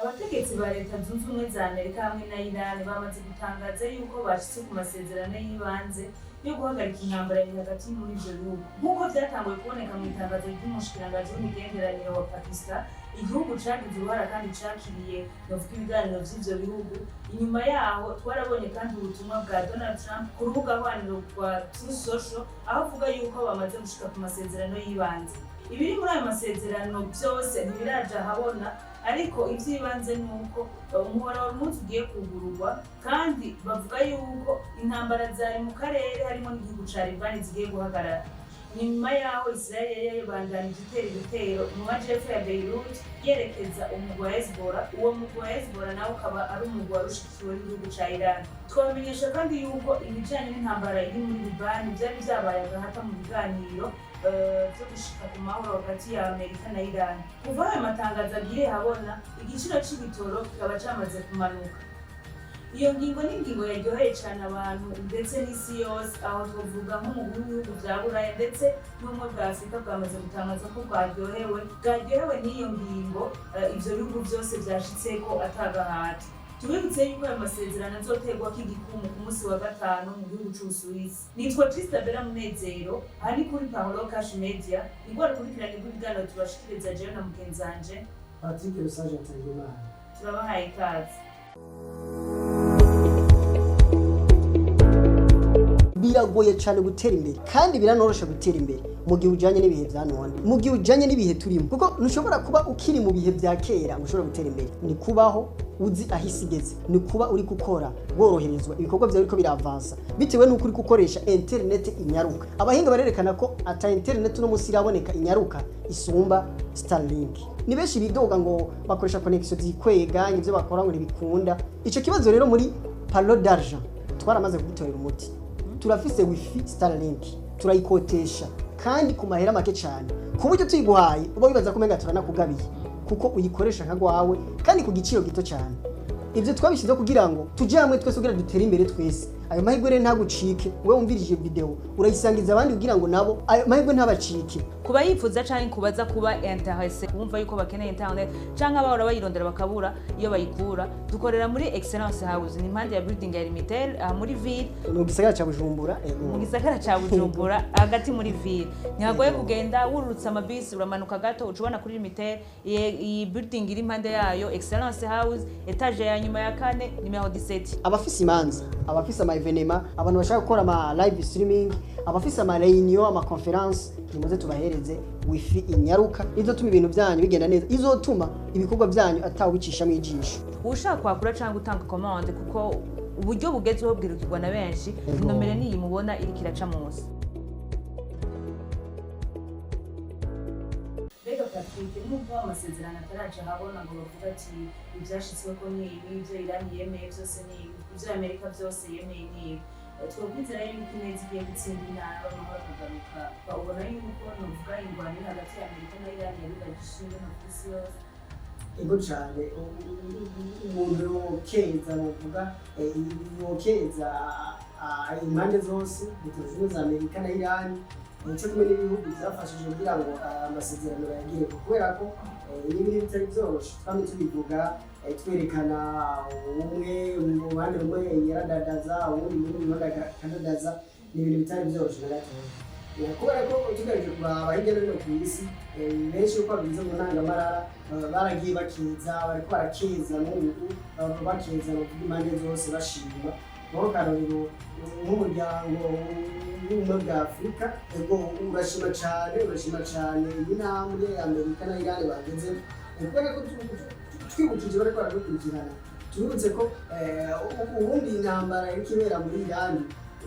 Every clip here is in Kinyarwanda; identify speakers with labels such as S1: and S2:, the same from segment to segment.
S1: abategetsi ba leta zunze ubumwe za Amerika hamwe na IRAN bamaze gutangaza yuko bashitse ku masezerano y'ibanze yo guhagarika intambara iri hagati muri ivyo bihugu nk'uko vyatanguye kuboneka mu itangazo ry'umushikiranganji w'imigenderanire wa Pakistan. Igihugu cagize uruhara kandi cakiriye novuga ibiganiro vy'ivyo bihugu. Inyuma yaho twarabonye kandi ubutumwa bwa Donald Trump ku rubuga rwaniro rwa Truth Social aho avuga yuko bamaze gushika ku masezerano y'ibanze. Ibiri muri ayo masezerano byose ntibiraja habona, ariko ivyibanze nuko umuhora wa Ormuz ugiye kugururwa, kandi bavuga yuko intambara zari mu karere harimo n'igihugu ca Liban zigiye guhagarara. Nyuma yaho Israel yabandanije itera ibitero mu majepfo ya Beirut yerekeza umugwa wa Hezbollah. Uwo mugwa wa Hezbollah nawo ukaba ari umugwa warushikiwe n'igihugu ca Iran. Twabamenyesha kandi yuko ibijanye n'intambara iri muri Liban vyari vyabaye agahata mu biganiro vyo gushika ku mahoro hagati ya Amerika na Iran. Kuva ayo matangazo agiye habona, igiciro c'ibitoro kikaba camaze kumanuka. Iyo ngingo ni ingingo yaryoheye cane abantu ndetse n'isi yose, aho twovuga nk'umugwi w'ibihugu vya Buraya ndetse n'ubumwe bwa Afurika bwamaze gutangaza ko bwaryohewe n'iyo ngingo. Ivyo bihugu vyose vyashitseko atagahati. Tubibutse yuko ayo masezerano azoterwako igikumu ku munsi wa gatanu mu gihugu c'Ubusuwisi. Nitwa Tristabella Munezero, aha ni kuri Paholo Cash Media, nirwo rukurikirane rw'ibiganiro tubashikiriza jewe na mugenzi wanje
S2: Patrick Rusaje Nsengimana.
S1: Turabahaye ikaze.
S3: Biragoye cyane gutera imbere kandi biranorosha gutera imbere mu gihe ujanye n'ibihe vya none, mu gihe ujanye n'ibihe turimo, kuko ntushobora kuba ukiri mu bihe vya kera ushobora gutera imbere. Ni kubaho uzi ahisigeze, ni kuba uri gukora woroherezwa ibikorwa vyawe biriko biravansa bitewe n'uko uri gukoresha internet inyaruka. Abahinga barerekana ko ata internet no musi iraboneka inyaruka isumba Starlink. Ni benshi bidoga ngo bakoresha connection zikwega ivyo bakora ngo ntibikunda. Ico kibazo rero muri Palo d'Argent twaramaze kugitorera umuti. Turafise wifi Starlink, turayikotesha kandi ku mahera make cyane, ku buryo tuyiguhaye uba wibaza ko menga turanakugabiye kuko uyikoresha nka gwawe kandi ku giciro gito cyane. Ivyo twabishize kugira ngo tuje hamwe twese kugira dutere imbere twese. Ayo mahirwe rero ntagucike, wewe umvirije video urayisangiza abandi kugira ngo nabo ayo mahirwe ntabacike.
S1: Kuba yifuza canke kubaza kuba intéressé kumva yuko bakeneye internet canke abahora bayirondera bakabura iyo bayikura, dukorera muri Excellence House, ni mpande ya building ya Limitel muri ville
S3: mu gisagara ca Bujumbura.
S1: Mu gisagara ca Bujumbura hagati muri ville. Ntihagoye kugenda wurutsa amabisi uramanuka gato ucubona kuri Limitel. Iyi building iri mpande yayo Excellence House, etage ya nyuma ya kane numero 17.
S3: Abafise imanza, abafise ama evenema, abantu bashaka gukora ama live streaming, abafise ama réunion, ama conference, nimuze tubahereze wifi inyaruka izotuma ibintu byanyu bigenda neza, izotuma ibikorwa byanyu atawicisha mu ijisho.
S1: Ushaka kwakura cyangwa gutanga commande kuko uburyo bugezweho bwirukirwa na benshi, nomero niyi mubona iri kiraca munsi. Rega Patrick, nubwo amasezerano ataraca habona ngo bavuga ati ibyashitsweko ni ibyo Iran yemeye byose ni ibyo Amerika byose yemeye ni twobwizera yuko ineza igiye gutsinda intara amahoro akagaruka. Ubona yuko nuvuga ingwano hagati ya Amerika na Iran yarigajishinga mu isi yose.
S2: Ego cyane umuntu yokeza novuga yokeza impande zose Leta Zunze Ubumwe za Amerika na Iran, nico kumwe n'ibihugu byafashije kugira ngo amasezerano yagiye, kubera ko n'ibindi bitari byoroshe. Twamye tubivuga twerekana umwe mu bandi rumwe yaradadaza ubundi muri bakadadaza, ni ibintu bitari byoroshe na gatoya, kubera ko tugarije kuraba hirya no hino ku isi benshi uko babigize mu ntangamarara baragiye bakiza, bariko barakeza n'ubu bakeza no kugira impande zose bashima. Muri karorero nk'umuryango w'ubumwe bwa Afurika, ego urashima cane iyi ntambwe Amerika na Iran bageze, kubera ko twibukije bariko baradukurikirana. Tubibutse ko ubundi intambara iriko ibera muri Iran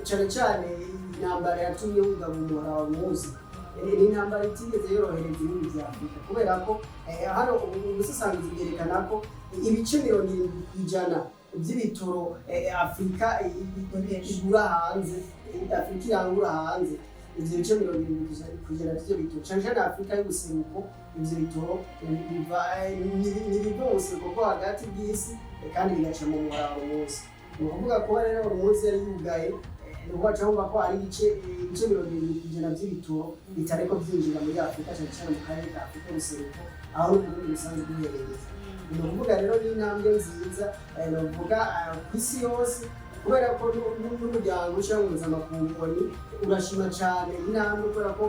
S2: cane intambara yatumye wugaba umuhora wa Ormuz, ni intambara itigeze yorohereza ibihugu vya Afurika, kubera ko hano ubusesanguzi bwerekana ko ibice 70% by'ibitoro Afurika igura hanze, Afurika irangura hanze ivyo bice 70% vy'ivyo bitoro canke Afurika y'ubuseruko. Ivyo bitoro biva mu buseruko bwo hagati bw'isi kandi bigaca mu muhora wa Ormuz. Ni ukuvuga ko rero Ormuz yari yugaye, ni ukuvuga cyangwa ko ari ibice 70% vy'ibitoro bitariko vyinjira muri Afurika cyane cyane mu karere ka Afurika y'ubuseruko aho uburundi busanzwe buherereye. ni ukuvuga rero ni intambwe nziza ni ukuvuga ku isi yose kubera ko n'umuryango cyangwa mpuzamakungu urashima cyane intambwe kubera ko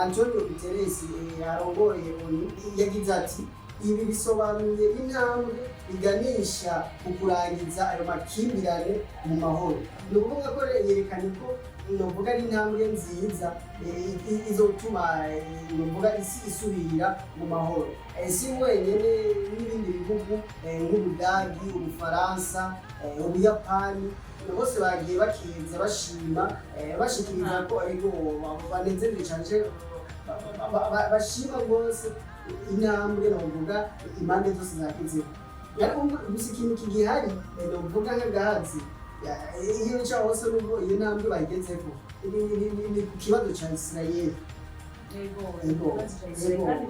S2: Antonio Guterres arongoye yagize ati ibi bisobanuye intambwe iganisha ku kurangiza ayo makimbirane mu mahoro. Ni ukuvuga ko yerekanye ko novuga ari intambwe nziza izotuma novuga isi isubira mu mahoro. Si wenyine n'ibindi bihugu nk'Ubudagi, Ubufaransa, Ubuyapani bose bagiye bakeza bashima bashikiriza ko ariko banezerewe cyane bashima rwose intambwe novuga impande zose zakizeho. Ariko gusa ikintu kigihari novuga nk'agahazi iyo nca hose nubwo iyo ntambwe bayigezeho ni ku kibazo cya Israel.
S1: Kandi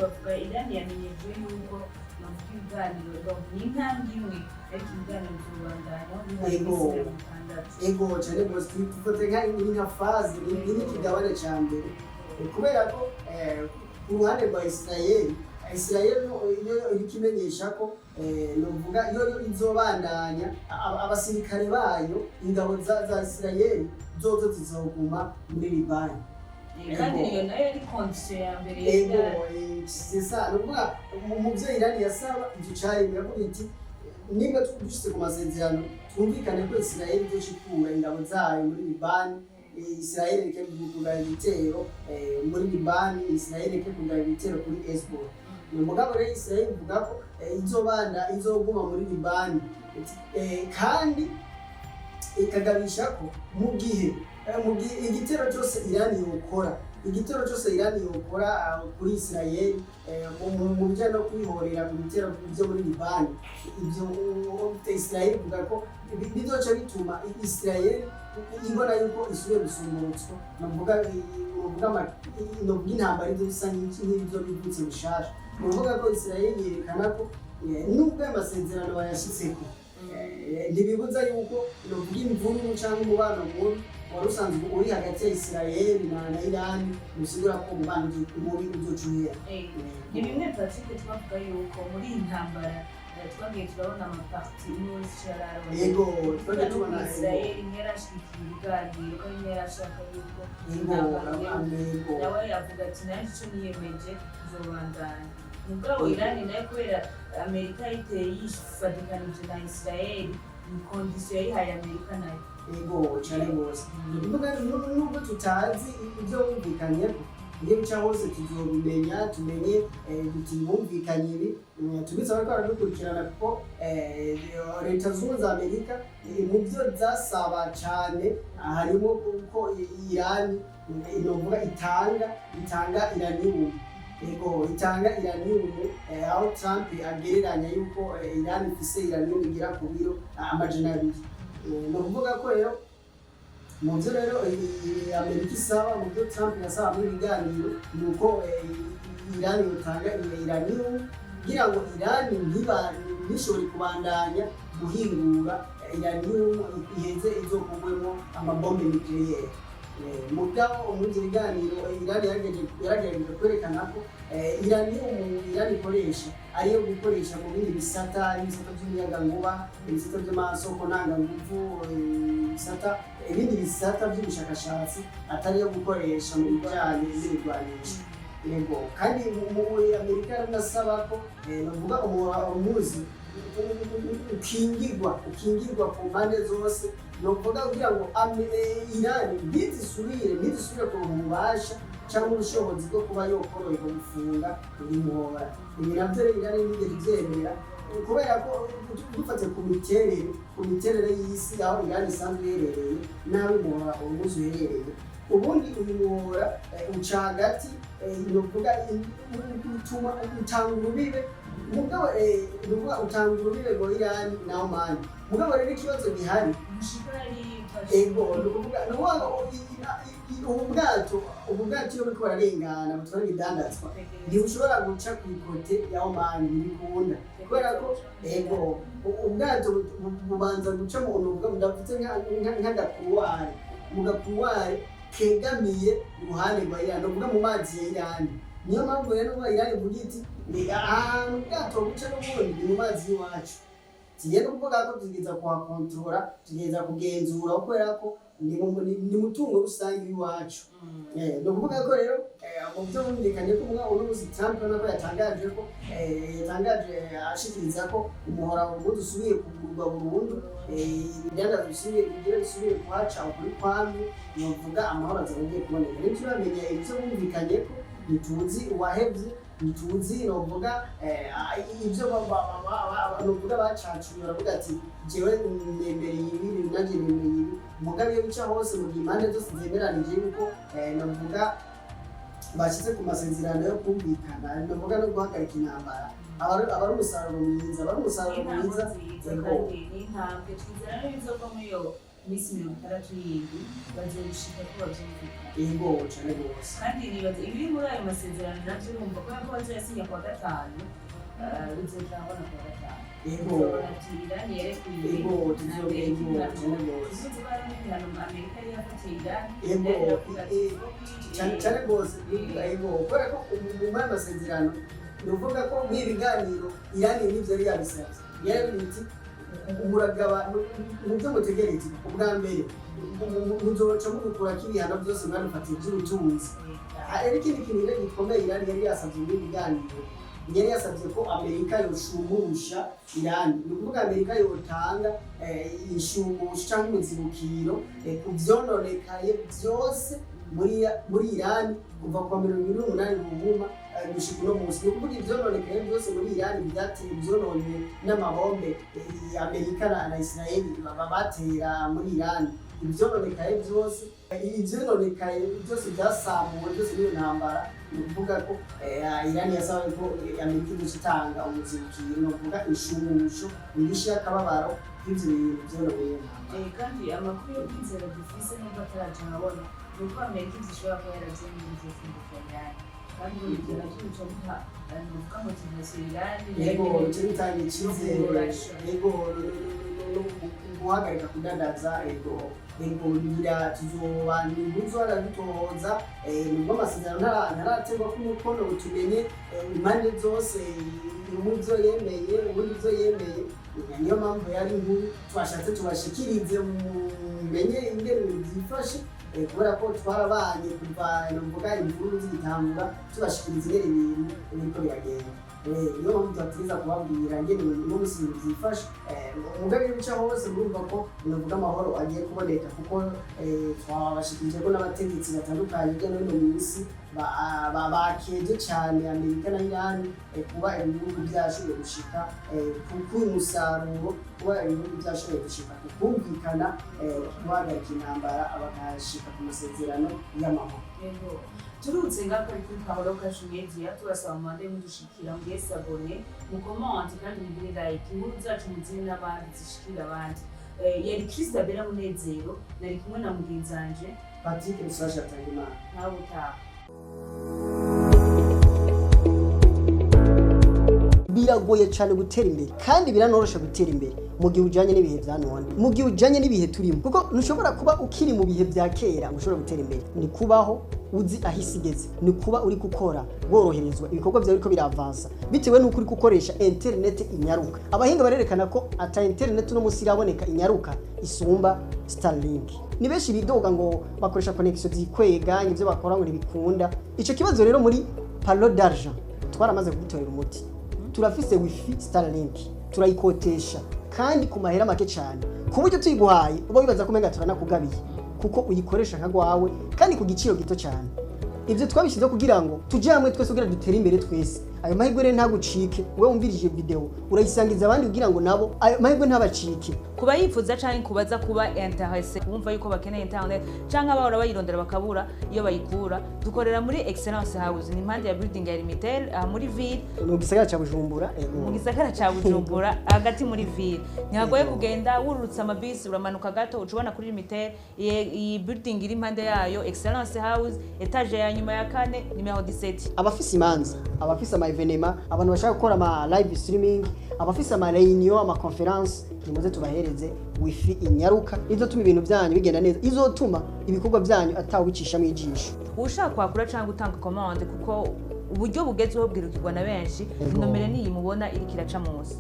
S1: bavuga Irani yamenyejwe yuko bavuga ibiganiro ni intambwe imwe ariko ibiganiro by'ubandanya
S2: ego cyane rwose tufote nka faze n'ikigabane cya mbere kubera ko ku ruhande rwa Israel iyo iriko imenyesha ko novuga iyo izobandanya abasirikare bayo ingabo za Israel zozo zizoguma muri Libani
S1: kandi iyo nayo ari condition ya mbere
S2: sisa novuga umuvyeyi Irani yasaba icyo cari biravuga iti niba dushitse ku masezerano twumvikane ko Israel izoshikura ingabo zayo muri Libani, Israel ireke kugura ibitero muri Libani, Israel ireke kugura ibitero kuri Hezbollah. Umugabo rero Israel ivuga ko izoguma muri Libani kandi ikagabisha ko mu gihe igitero cyose Irani yokora kuri Israel mu bijyanye no kwihorera ku bitero byo muri Libani, ibyo Israel ivuga ko bizoca bituma Israel ibona yuko isubiye gusumbutswa novuga intambara ibyo bisa nk'ibyo bivutse bishasha. Ni ukuvuga ko Israel yerekana ko nubwo amasezerano bayashitseko ntibibuza yuko novuga imvururu cyangwa umubano mubi wari usanzwe uri hagati ya Israel na Iran bisigura ko umubano mubi uzocuhera.
S1: Ni bimwe Patrick twavuga yuko muri iyi ntambara twagiye turabona amaparti yose
S2: yego twagiye tubona
S1: Israel yarashikiye ibiganiro ko yarashaka yuko nawe yavuga ati nanjye icyo niyemeje kuzobandanya. Mugabo Iran nayo kubera Amerika yiteye yifadikanije na Israel ni kondisiyo yayihaye Amerika nayo
S2: yego cyane rwose. Nubwo tutazi ibyo bumvikanyeho iyo bica hose tuzobimenya tumenye duti bumvikanye ibi tubitsa bariko baradukurikirana kuko leta zunze za Amerika mu byo zasaba cyane harimo ko Iran inovuga itanga iranium itanga iranium aho Trump agereranya yuko Iran ifise iranium igira ku biro 200. Ni ukuvuga ko rero mu byo rero Amerika isaba mu byo Trump yasaba muri biganiro ni uko Iran yotanga iranium kugira ngo Iran ntishobore kubandanya guhingura iranium iheze izokugwemo amabombe nucleaire. Mugabo muri biganiro Iran yaragejeje kwerekana ko Iran ikoresha ariyo gukoresha mu bindi bisata by'umuyagankuba, ibisata by'amasoko ntanganguvu, ibindi bisata by'ubushakashatsi atariyo gukoresha mu bijyanye n'ibigwanisho. Yego kandi Amerika yaranasaba ko bavuga Ormuz ukingirwa ku mpande zose novuga kugira ngo Iran ntizisubire ku bubasha cyangwa ubushobozi bwo kuba yokoroherwa gufunga umuhora. Ibi nabyo rero Iran ntigeze ibyemera kubera ko dufate ku miterere y'isi aho Iran isanzwe iherereye n'aho umuhora Ormuz uherereye. Ubundi uyu muhora uca hagati novuga utuma utanga urubibe mugabo utanga urubibe rwa Iran na Oman. Mugabo rero ikibazo gihari ubwato iyo buriko bararengana butwara ibidandazwa ntibushobora guca ku ikote ya Oman ntibikunda kubera ko ubwato bubanza guca mu ntuvuga ndavuze nk'agakuruware mu gakuruware kegamiye uruhande rwa Iran novuga mu mazi ya Iran niyo mpamvu rero ngo Iran ivuga iti ni ahantu bwato buca n'ubundi ni mu mazi y'iwacu tugenda kuvuga ko tugeza kuhakontorora tugeza kugenzura kubera ko ni mutungo rusange w'iwacu ni ukuvuga ko rero mu byo bumvikanye ko uno munsi Trump nako yatangaje ko yatangaje ashikiriza ko umuhora Ormuz usubiye kugurwa burundu ibidanda bisubiye kuhaca ukuri kwambi ni ukuvuga amahoro azongeye kuboneka rero turamenye ibyo bumvikanye ko ntituzi uwahevye ntituzi novuga ibyo novuga bacacuye baravuga ati jewe nembereye ibi nanjye nembereye ibi mugabe iyo bica hose mu gihe impande zose zemeranije yuko novuga bashyize ku masezerano yo kumvikana novuga no guhagarika intambara aba ari umusaruro mwiza
S1: intambwe twizera n'ibizova muri iyo minsi 67 bazobishika ko bavyumvikana
S2: yego cane gose
S1: kandi nibaza ibiri muri ayo masezerano navyo urumva ko bazoyasinya kuwa gatanu bizotangwa kuwa gatanu
S2: yego
S1: Irani yerekuye
S2: yego tuzobegura
S1: Amerika yafatiye Irani
S2: yego cane gose yego kubera ko mu masezerano nuvuga ko mu biganiro Irani n'ivyo yari yabisabye yarabiti umuragaba mu byo mutegereze ubwa mbere muzoca mugukura k'ibihano byose mwanufatiye by'ubutunzi ariko ikindi kintu rero gikomeye Irani yari yasabye mu biganiro yari yasabye ko Amerika yoshumusha Irani ni ukuvuga Amerika yotanga ishumusha cyangwa umuzibukiro ku vyononekaye byose muri Irani kuva ku 28 Ruhuma gushika uno munsi ni ukuvuga ivyononekaye byose muri Irani byateye ivyononye n'amabombe Amerika na Israel batera muri Irani ivyononekaye byose byasamuwe byose n'iyo ntambara ni ukuvuga ko Irani yasabaye ko Amerika izotanga umuzibukiro ni ukuvuga inshumusho indishyi y'akababaro y'ivyo bintu vyononeye
S1: kandi amakuru yo kwizera dufise nubwo ataraje nkabona ni uko Amerika izishobora kuba yaravyemeye izofungukanya kandi ibyo navyo bica biha nuvuga ngo tuvyose Irani
S2: yego cyo bitanga icyizere yego guhagarika kudandaza yego bira tuzobana impuzu arabitohoza nubwo amasezerano ntarategwa ko umukono utumenye impande zose umuvyo yemeye ubundi vyo yemeye niyo mpamvu yari inkuru twashatse tubashikirize mumenye ingene ibintu vyifashe kubera ko twarabanye kuva novuga imvuru z'igitangura tubashikiriza ingene ibintu biriko biragenda niyo mpamvu tubatiriza kubabwira ngene n'umusi ibintu vyifashe mugabe bica hose murumva ko novuga amahoro agiye kuboneka kuko twabashikirije ko n'abategetsi batandukanye hirya no hino mw'isi bakeje cane Amerika na Irani kuba ibihugu vyashoboye gushika kuko umusaruro kuba ibihugu vyashoboye gushika kumvikana guhagarika intambara bakashika ku masezerano y'amahoro
S1: turutse ngako kuri Pawulo Kashumedia turasaba mande mudushikira mwese abone mu comment kandi mugire like inkuru zacu muzine n'abandi zishikira abandi yari Christabella Munezero nari kumwe na mugenzanje
S2: Patrick Rusasha Tangimana
S1: nawe utaha
S3: biragoye cyane gutera imbere kandi biranorosha gutera imbere mu gihe ujanye n'ibihe vya none mu gihe ujanye n'ibihe turimo kuko ntushobora kuba ukiri mu bihe vya kera ngo ushobora gutera imbere ni kubaho uzi ahisi igeze ni kuba uri gukora woroherezwa ibikorwa byawe biriko biravansa bitewe n'uko uri gukoresha internet inyaruka abahinga barerekana ko ata internet no musi iraboneka inyaruka isumba Starlink ni benshi bidoga ngo bakoresha connection zikwega ivyo bakora ngo ntibikunda ico kibazo rero muri palo d'argent twaramaze kugitorera umuti turafise wifi Starlink turayikotesha kandi ku mahera make cyane ku buryo tuyiguhaye uba wibaza ko menga turanakugabiye kuko uyikoresha nka gwawe kandi ku giciro gito cyane ivyo twabishize kugira ngo tuje hamwe twese kugira dutere imbere twese ayo mahirwe rero ntagucike we wumvirije video urayisangiza abandi kugira ngo nabo ayo mahirwe ntabacike
S4: kuba yifuza canke kubaza kuba intéressé kumva yuko bakeneye internet canke abahora bayirondera bakabura iyo bayikura dukorera muri Excellence House ni mpande ya building ya Limitel muri ville
S3: mu gisagara ca Bujumbura
S4: mu gisagara ca Bujumbura hagati muri ville ntihagoye kugenda wururutsa amabisi uramanuka gato ucubona kuri Limitel iyi building iri mpande yayo Excellence House etage ya nyuma ya 4 numero 17
S3: abafise imanza abafise evenema abantu bashaka gukora ama live streaming abafise ama reunion ama conference nimuze tubahereze wifi inyaruka izotuma ibintu byanyu bigenda neza izotuma ibikorwa byanyu atawicisha mu ijisho
S4: ushaka kwakura cyangwa utanga commande kuko uburyo bugezweho bwirukirwa na benshi inomere niyi mubona iriko iraca munsi